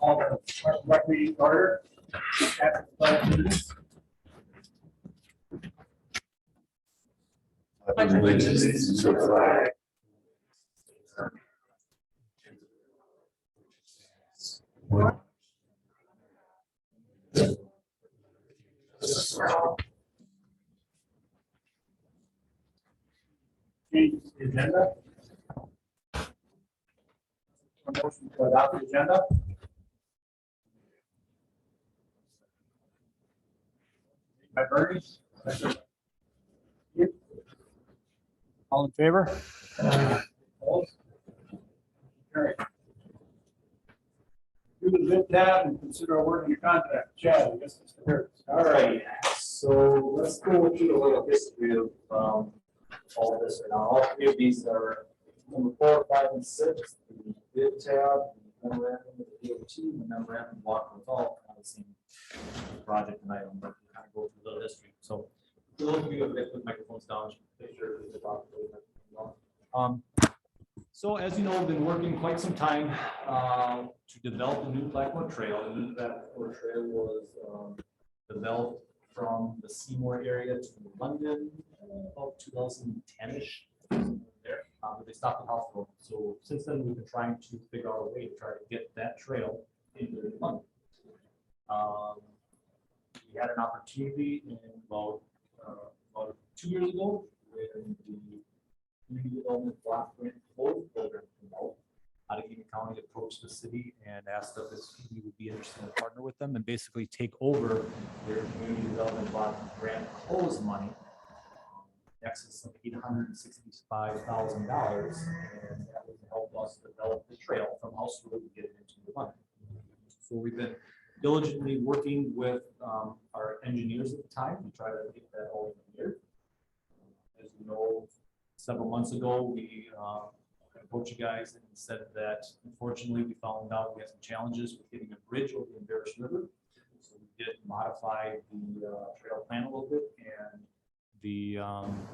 All the referee order. At the pledge of allegiance. Allegiance to the flag. Change the agenda. A motion to adopt the agenda. By Bernie. Second. All in favor? Opposed? Carried. Do the bid tab and consider awarding a contract. Chad, I guess it's the here. All right, so let's go through a little history of all this. Now, all three of these are number 4, 5, and 6. The bid tab, the memorandum of the DOT, and the memorandum of walk with all kind of the same project and item, but we kind of go through a little history. So, for those of you who have put microphones down, make sure it's about. So as you know, I've been working quite some time to develop a new Blackmore Trail. The new Blackmore Trail was developed from the Seymour area to London about 2010-ish. There, but they stopped at House Road. So since then, we've been trying to figure out a way to try to get that trail into London. We had an opportunity in about 2 years ago when the Community Development Block Grant Closed program came out. Allegheny County approached the city and asked us if we would be interested in partner with them and basically take over their Community Development Block Grant Closed money, excess of $865,000, and that would help us develop the trail from House Road to get it into the money. So we've been diligently working with our engineers at the time to try to get that all engineered. As you know, several months ago, we approached you guys and said that unfortunately we found out we had some challenges with getting a bridge over the Embarrass River. So we did modify the trail plan a little bit, and the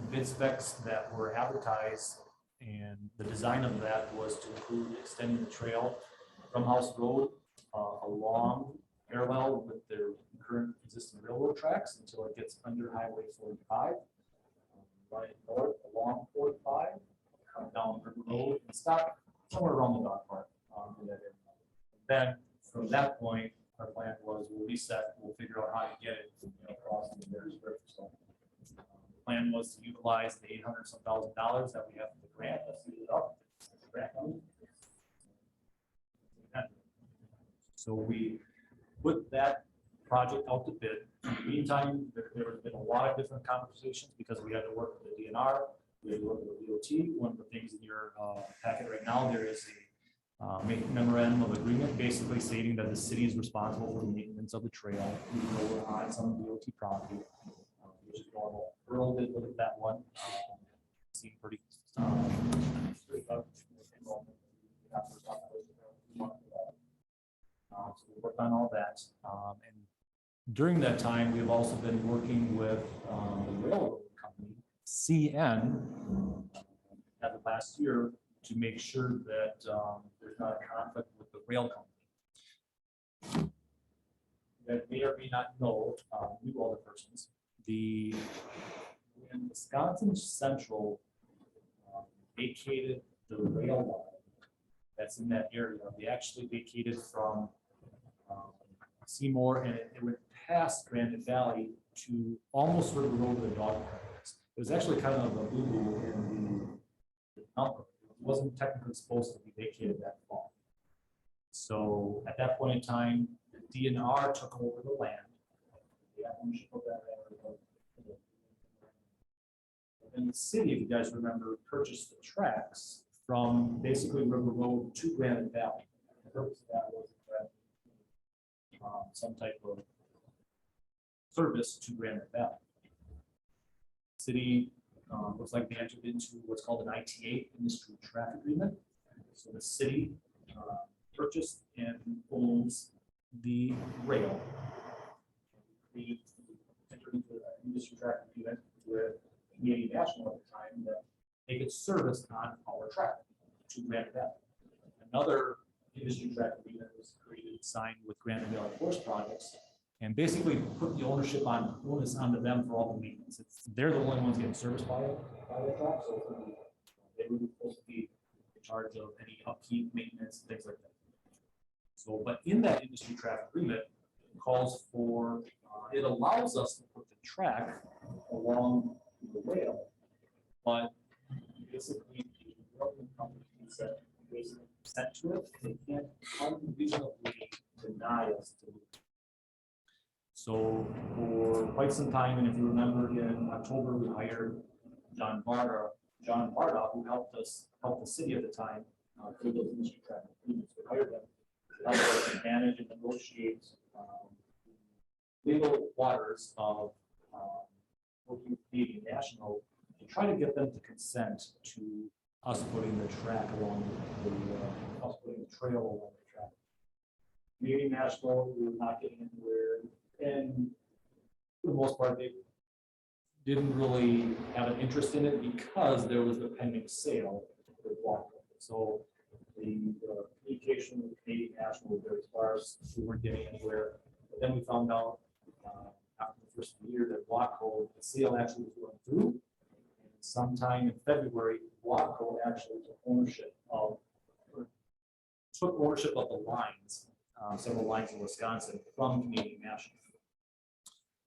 bid specs that were advertised and the design of that was to include extending the trail from House Road along parallel with their current existing railroad tracks until it gets under Highway 45. Right north along 45, come down River Road and stop somewhere around the dog park. Then from that point, our plan was we'll reset, we'll figure out how to get it across the Embarrass River. So the plan was to utilize the $800-some-thousand that we have for the grant. Let's see it up. Grant money. So we put that project out to bid. In the meantime, there have been a lot of different conversations because we had to work with the DNR, we had to work with the DOT. One of the things in your packet right now, there is a memorandum of agreement basically stating that the city is responsible for the maintenance of the trail, even though we're on some DOT property, which is normal. Earl did look at that one. Seemed pretty so we worked on all that. And during that time, we've also been working with the railroad company, CN, at the last year to make sure that there's not a conflict with the rail company. That may or may not know, new other persons, when Wisconsin Central vacated the rail line that's in that area, they actually vacated from Seymour, and it went past Granite Valley to almost River Road to the dog park. It was actually kind of a boo-boo in the number. It wasn't technically supposed to be vacated that fall. So at that point in time, the DNR took over the land. Yeah, we should put that there. And the city, if you guys remember, purchased the tracks from basically River Road to Granite Valley. The purpose of that was some type of service to Granite Valley. City looks like they entered into what's called an ITA, Industry Track Agreement. So the city purchased and owns the rail. We entered into an Industry Track Agreement with Canadian National at the time that they could service on our track to Granite Valley. Another industry track agreement was created, signed with Grand Valley Forest Products, and basically put the onus onto them for all the maintenance. They're the only ones getting serviced by the track, so they were supposed to be in charge of any upkeep, maintenance, things like that. So, but in that industry track agreement, it calls for, it allows us to put the track along the rail, but basically the railroad companies that basically set to it, they can't unreasonably deny us to do it. So for quite some time, and if you remember in October, we hired John Barda, who helped the city at the time through those industry track agreements. We hired them to help us manage and negotiate legal waters of working with Canadian National to try to get them to consent to us putting the track along us putting the trail along the track. Canadian National, we were not getting anywhere, and for the most part, they didn't really have an interest in it because there was the pending sale of the block. So the communication with Canadian National was very sparse. We weren't getting anywhere. But then we found out after the first year that Waco, the sale actually was going through. And sometime in February, Waco actually took ownership of the lines, several lines in Wisconsin from Canadian National.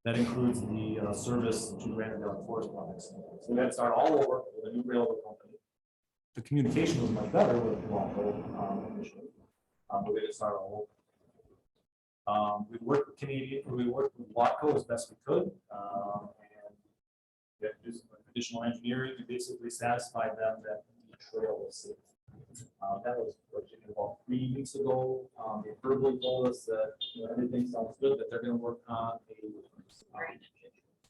That includes the service to Grand Valley Forest Products. So we had to start all over with a new railroad company. The communication was much better with Waco initially, but we had to start all over. We worked with Waco as best we could, and we had to do some additional engineering to basically satisfy them that the trail was safe. That was about 3 weeks ago. They verbally told us that everything sounds good, that they're going to work on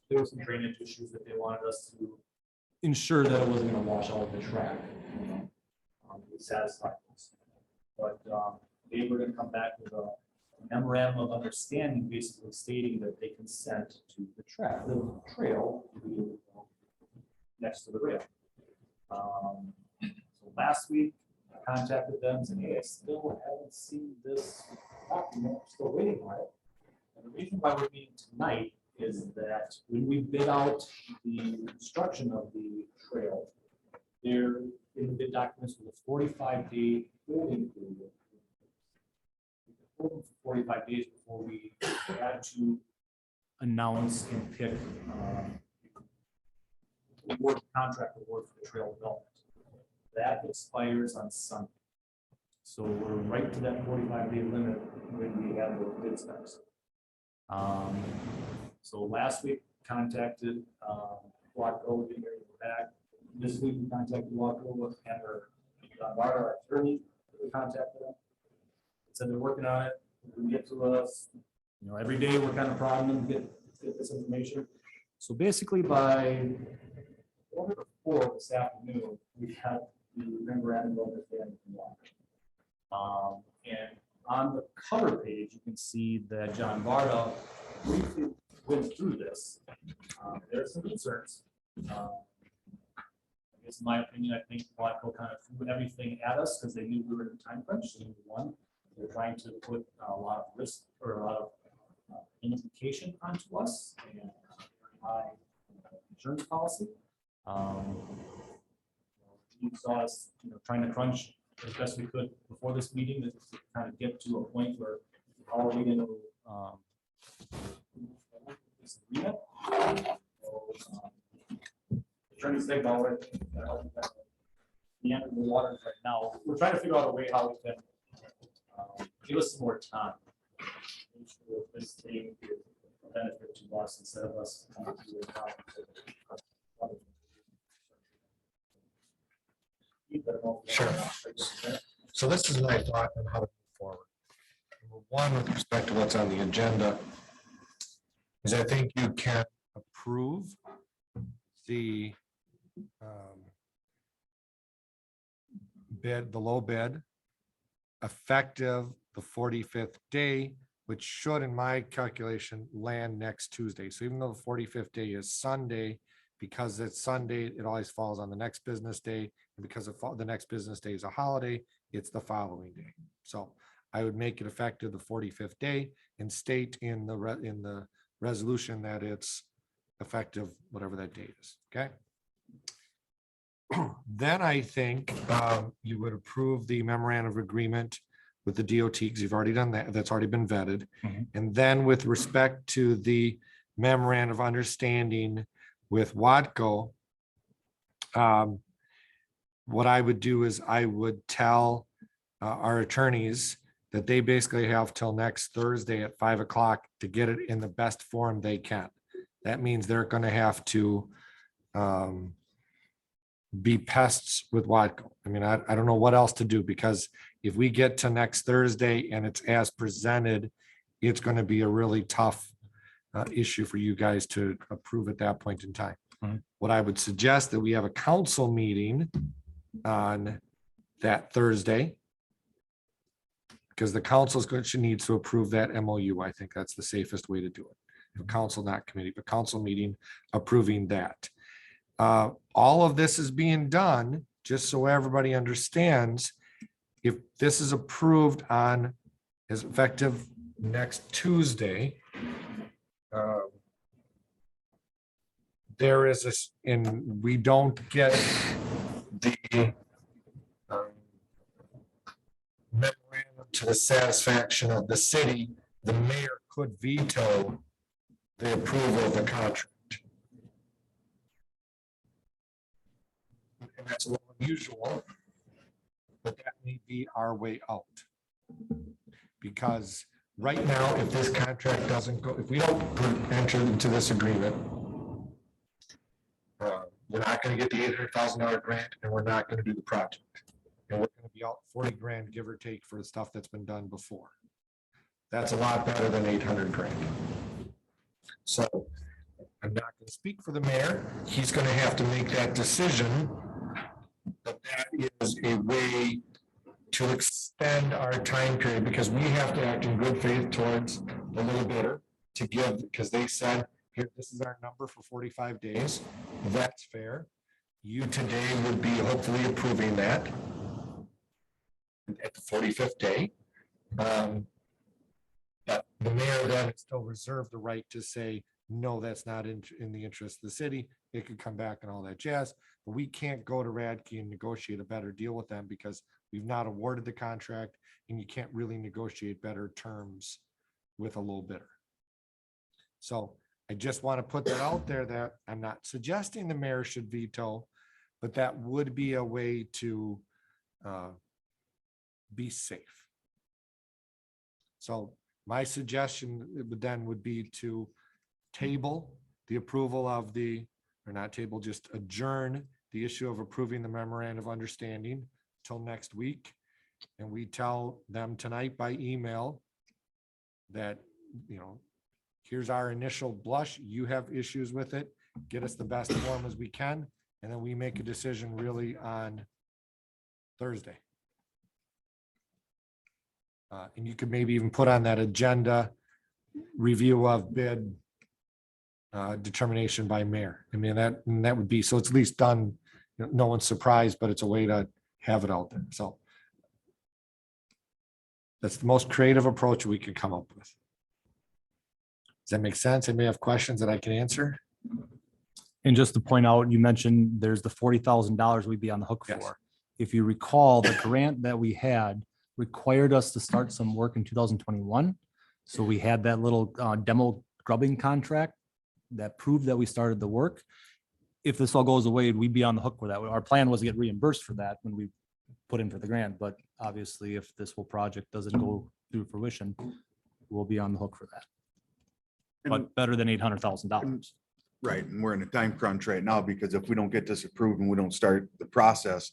there were some drainage issues that they wanted us to ensure that it wasn't going to wash out the track. We satisfied those. But they were going to come back with a memorandum of understanding, basically stating that they consent to the track, the trail to be next to the rail. So last week, I contacted them and said, hey, I still haven't seen this document, I'm still waiting on it. And the reason why we're meeting tonight is that when we bid out the construction of the trail, there in the bid documents was a 45-day holding period. We could hold them for 45 days before we had to announce and pick contract award for the trail development. That expires on Sunday. So we're right to that 45-day limit when we have those bid specs. So last week contacted Waco, didn't hear back. This week we contacted Waco and John Barda, our attorney. We contacted them. They said they're working on it. They can get to us. Every day we're kind of prodding them to get this information. So basically by over 4 this afternoon, we had the memorandum of understanding from Waco. And on the cover page, you can see that John Barda briefly went through this. There are some concerns. I guess in my opinion, I think Waco kind of threw everything at us because they knew we were in a time crunch. So one, they're trying to put a lot of risk or a lot of implication onto us and high insurance policy. You saw us, trying to crunch as best we could before this meeting to kind of get to a point where how are we going to disagreement? Trying to think about it. The end of the waters right now. We're trying to figure out a way how we can give us some more time. Make sure this thing is a benefit to us instead of us coming to a Sure. So this is my thought on how to move forward. Number one, with respect to what's on the agenda, is I think you can approve the bid, the low bid, effective the 45th day, which should, in my calculation, land next Tuesday. So even though the 45th day is Sunday, because it's Sunday, it always falls on the next business day. And because the next business day is a holiday, it's the following day. So I would make it effective the 45th day and state in the resolution that it's effective whatever that date is. Okay. Then I think you would approve the memorandum of agreement with the DOT, because you've already done that. That's already been vetted. Mhm. And then with respect to the memorandum of understanding with Watco, what I would do is I would tell our attorneys that they basically have till next Thursday at 5 o'clock to get it in the best form they can. That means they're going to have to be pests with Watco. I mean, I don't know what else to do, because if we get to next Thursday and it's as presented, it's going to be a really tough issue for you guys to approve at that point in time. Mhm. What I would suggest that we have a council meeting on that Thursday, because the council's going to need to approve that MOU. I think that's the safest way to do it. The council, not committee, but council meeting approving that. All of this is being done, just so everybody understands, if this is approved on, is effective next Tuesday, there is this, and we don't get the memorandum to the satisfaction of the city, the mayor could veto the approval of the contract. And that's a little unusual, but that may be our way out. Because right now, if this contract doesn't go, if we don't enter into this agreement, we're not going to get the $800,000 grant, and we're not going to do the project. And we're going to be out 40 grand, give or take, for the stuff that's been done before. That's a lot better than 800 grand. So I'm not going to speak for the mayor. He's going to have to make that decision. But that is a way to extend our time period, because we have to act in good faith towards the little bidder to give, because they said, here, this is our number for 45 days. That's fair. You today would be hopefully approving that at the 45th day. But the mayor then still reserved the right to say, no, that's not in the interest of the city. It could come back and all that jazz. But we can't go to Radke and negotiate a better deal with them, because we've not awarded the contract, and you can't really negotiate better terms with a low bidder. So I just want to put that out there, that I'm not suggesting the mayor should veto, but that would be a way to be safe. So my suggestion would be to table the approval of the, or not table, just adjourn the issue of approving the memorandum of understanding till next week. And we tell them tonight by email that, here's our initial blush. You have issues with it. Get us the best form as we can. And then we make a decision really on Thursday. And you could maybe even put on that agenda, review of bid determination by mayor. I mean, that would be, so it's at least done. No one's surprised, but it's a way to have it out there. So that's the most creative approach we can come up with. Does that make sense? Anybody have questions that I can answer? And just to point out, you mentioned there's the $40,000 we'd be on the hook Yes. for. If you recall, the grant that we had required us to start some work in 2021. So we had that little demo grubbing contract that proved that we started the work. If this all goes away, we'd be on the hook for that. Our plan was to get reimbursed for that when we put in for the grant, but obviously if this whole project doesn't go through fruition, we'll be on the hook for that. But better than $800,000. Right, and we're in a time crunch right now, because if we don't get this approved and we don't start the process,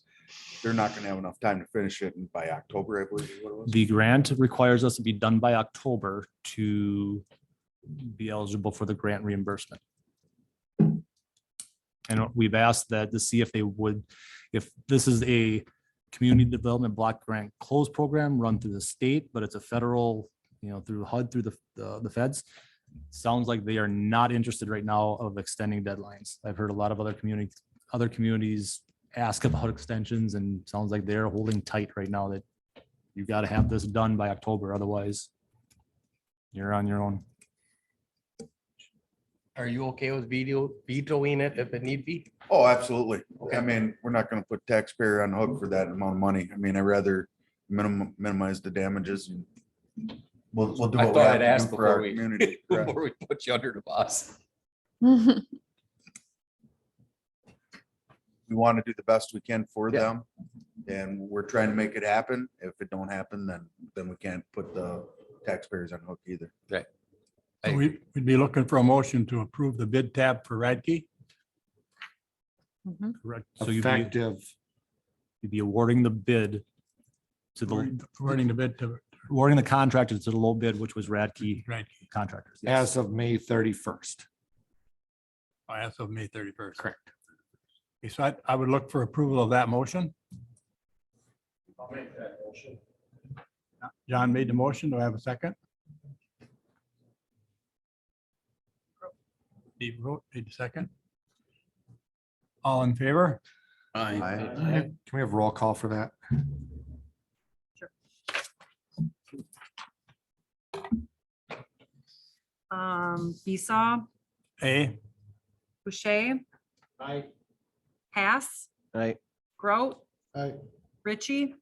they're not gonna have enough time to finish it by October, I believe is what it was. The grant requires us to be done by October to be eligible for the grant reimbursement. And we've asked that to see if they would, if this is a community development block grant closed program run through the state, but it's a federal, through HUD, through the feds. sounds like they are not interested right now of extending deadlines. I've heard a lot of other communities ask about extensions, and sounds like they're holding tight right now that you got to have this done by October, otherwise you're on your own. Are you okay with vetoing it if it need be? Oh, absolutely. I Okay. mean, we're not gonna put taxpayer on the hook for that amount of money. I mean, I'd rather minimize the damages. and We'll do I what we thought have I'd to ask do for our before we- community. Correct. Before we put you under the bus. We want to do the best we can for Yeah. them. And we're trying to make it happen. If it don't happen, then we can't put the taxpayers on hook either. I We'd be looking for a motion to approve the bid tab for Radke. Correct. So you'd be, Effective, you'd be awarding the bid to the, Awarding the bid to awarding the contractor to the low bid, which was Radke Radke Contractors. Yes. as of May 31st. as of May 31st. Correct. Okay, so I would look for approval of that motion. I'll make that motion. John made the motion. Do I have a second? Steve wrote, made the second. All in favor? Can we have roll call for that? Esau, A, Boucher, Aye. Pass. Aye. Groot. Aye. Richie.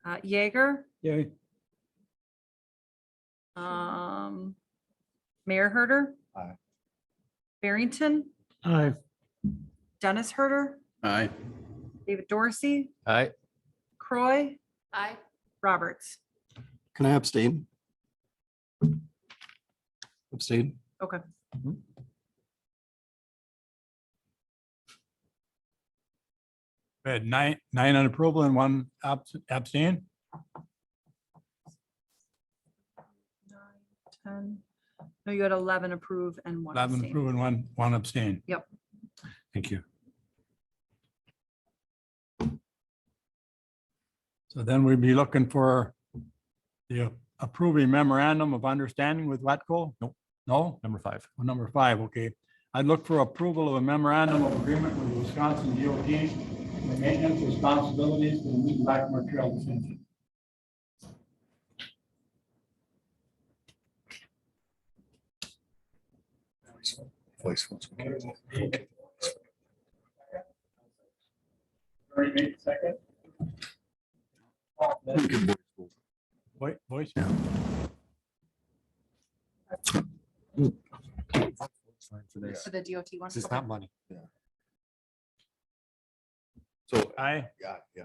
Aye. Jaeger, yay. Mayor Herder. Aye. Barrington, Aye. Dennis Herder, Aye. David Dorsey, Aye. Croy. Aye. Roberts. Can I abstain? Abstain? Okay. We had nine on approval and one abstain. 10. No, you had 11 approve and one 11 abstain. approve and one abstain. Thank you. So then we'd be looking for the approving memorandum of understanding with Watco? Nope. No? Number 5. Well, number 5, okay. I'd look for approval of a memorandum of agreement with the Wisconsin DOT for maintenance responsibilities for the new Blackmore Trail extension. Voice once we get it. Already made the second. We can voice vote. Voice? For the DOT one. This is not money. So, Aye. yeah. You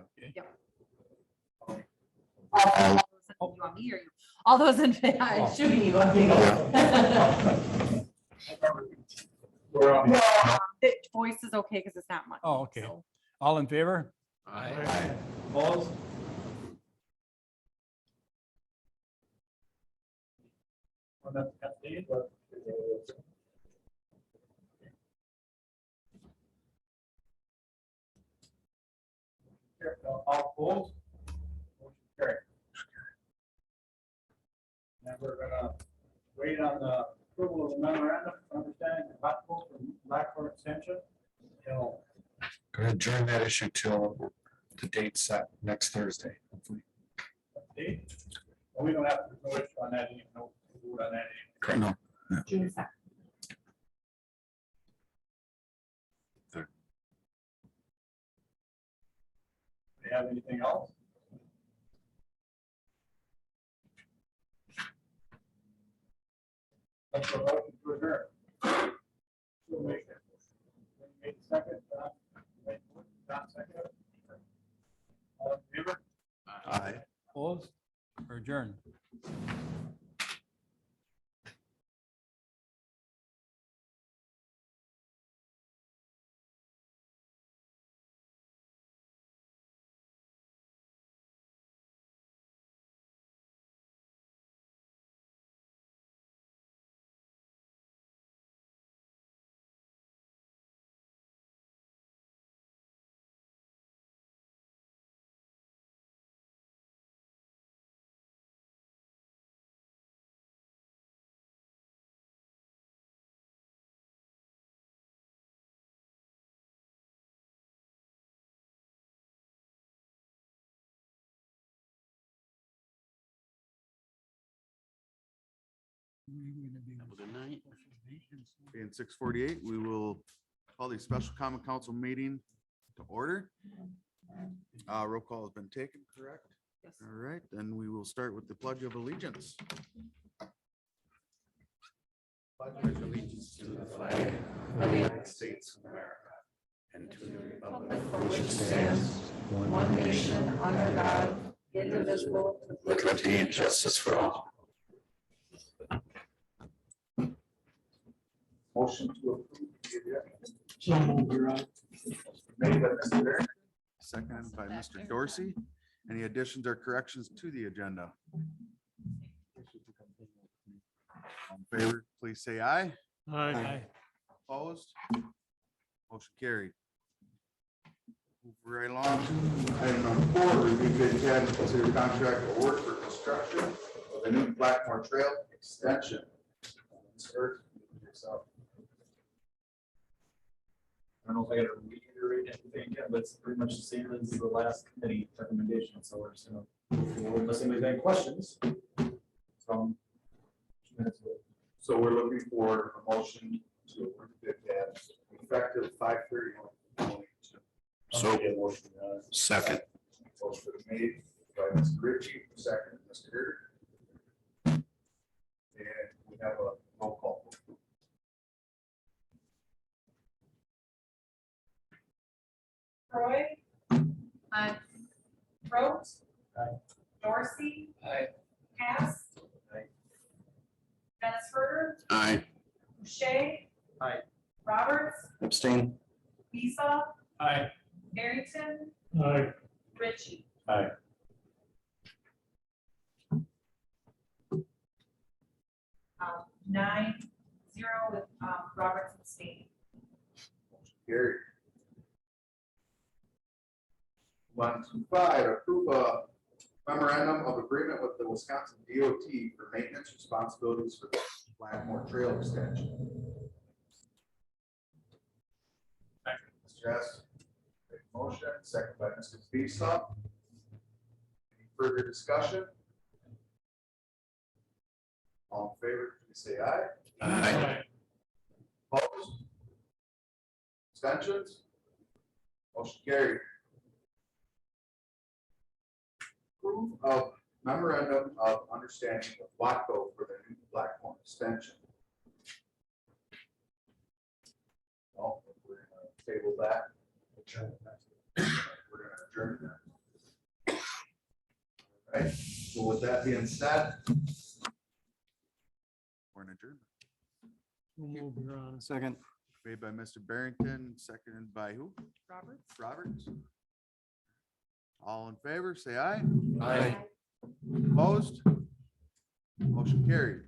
want me or you? All those in favor, I'm shooting you. We're on. The voice is okay because it's not much. Oh, okay. so. All in favor? Aye. Opposed? Well, that's the, but- All opposed? Motion carried. Now we're gonna wait on the approval of the memorandum of understanding the Blackpool from Blackpool extension. Till Going to adjourn that issue till the date set next Thursday. hopefully. date. And we don't have to go on that, no, vote on that. No. June 2nd. Do you have anything else? Let's go motion to adjourn. Who made that motion? Made the second, Don second. All in favor? Aye. Opposed? Or adjourned? In 6:48, we will call the special common council meeting to order. Roll call has been taken, correct? Yes. All right, then we will start with the pledge of allegiance. Allegiance to the flag of the United States of America and to the republic for which stands one nation under God, indivisible, with liberty and justice for all. Motion to approve. Made by Mr. Barron, seconded by Mr. Dorsey. Any additions or corrections to the agenda? All in favor, please say aye. Aye. Opposed? Motion carried. Move right along to item number 4, review bid tab and consider contract award for construction of the new Blackmore Trail extension. Sir, yourself. I don't know if I gotta reiterate anything again, but it's pretty much the same as the last committee recommendation, so we're just gonna move forward unless anybody's got any questions. From 2 minutes ago. So we're looking for a motion to approve bid tab effective 5/31. So. Second. Motion made by Mr. Ritchie, second, Mr. Herter. And we have a roll call. Troy. Aye. Rote. Aye. Dorsey. Aye. Cass. Aye. Spencer. Aye. Boucher. Aye. Roberts. Abstain. Lisa. Aye. Barrington. Aye. Ritchie. Aye. 9-0 with Roberts abstaining. Carried. 125, approve a memorandum of agreement with the Wisconsin DOT for maintenance responsibilities for the Blackmore Trail extension. Mr. Hess, make a motion, second by Mr. Beeson. Any further discussion? All in favor, please say aye. Aye. Opposed? Abstentions? Motion carried. Approve of memorandum of understanding with Watco for the new Blackmore extension. Well, we're gonna table that. We're gonna adjourn that. All right, so with that being said, we're in adjournment. Second. Made by Mr. Barrington, seconded by who? Roberts. Roberts. All in favor, say aye. Aye. Opposed? Motion carried.